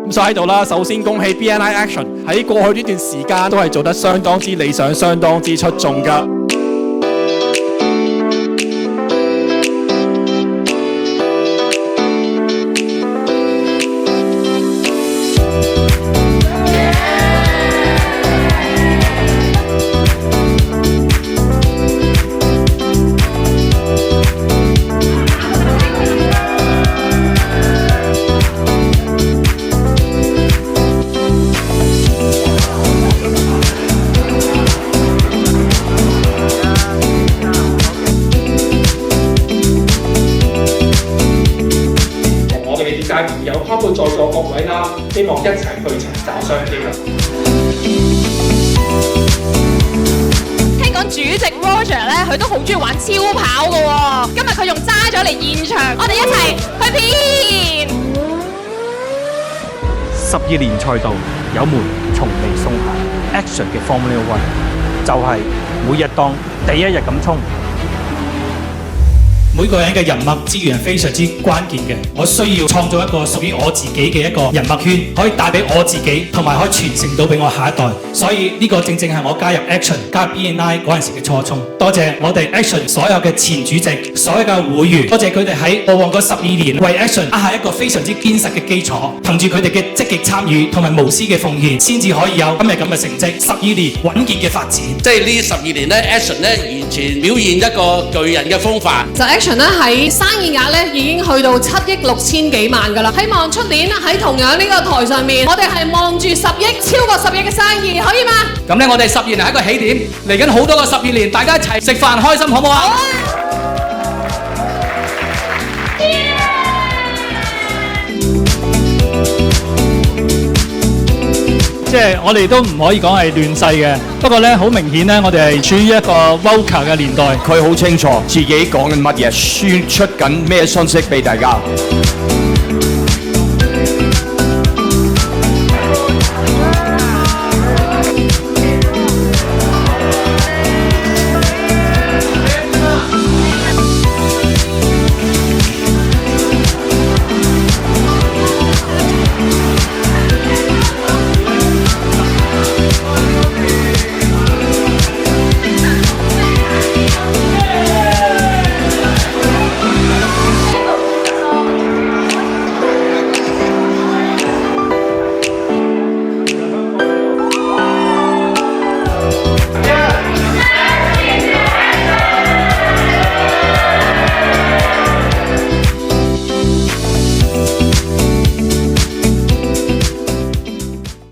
咁所以喺度啦，首先恭喜 BNI Action 喺過去呢段時間都係做得相當之理想、相當之出眾㗎。有包括在座各位啦，希望一齊去尋找商機啦。聽講主席 Roger 咧，佢都好中意玩超跑嘅喎。今日佢仲揸咗嚟現場，我哋一齊去片。12年賽道，有門從未鬆懈。Action 嘅 Formula One 就係每日當第一日咁衝。每個人嘅人脈資源係非常之關鍵嘅，我需要創造一個屬於我自己嘅一個人脈圈，可以帶俾我自己，同埋可以傳承到俾我下一代。所以呢個正正係我加入 Action 加入 BNI 嗰陣時嘅初衷。多謝我哋 Action 所有嘅前主席、所有嘅會員，多謝佢哋喺過往嗰12年為 Action 打下一個非常之堅實嘅基礎。憑住佢哋嘅積極參與同埋無私嘅奉獻，先至可以有今日咁嘅成績。12年穩健嘅發展，即係呢12年咧 ，Action 咧完全表現一個巨人嘅風範。就 Action 咧喺生意額咧已經去到7億6千幾萬㗎啦，希望出年喺同樣呢個台上面，我哋係望住10億，超過10億嘅生意，可以嗎？咁咧，我哋12年係一個起點，嚟緊好多個12年，大家一齊食飯開心，好唔好啊？即係我哋都唔可以講係亂世嘅，不過咧好明顯咧，我哋係處於一個 VUCA 嘅年代。佢好清楚自己講緊乜嘢，輸出緊咩信息俾大家。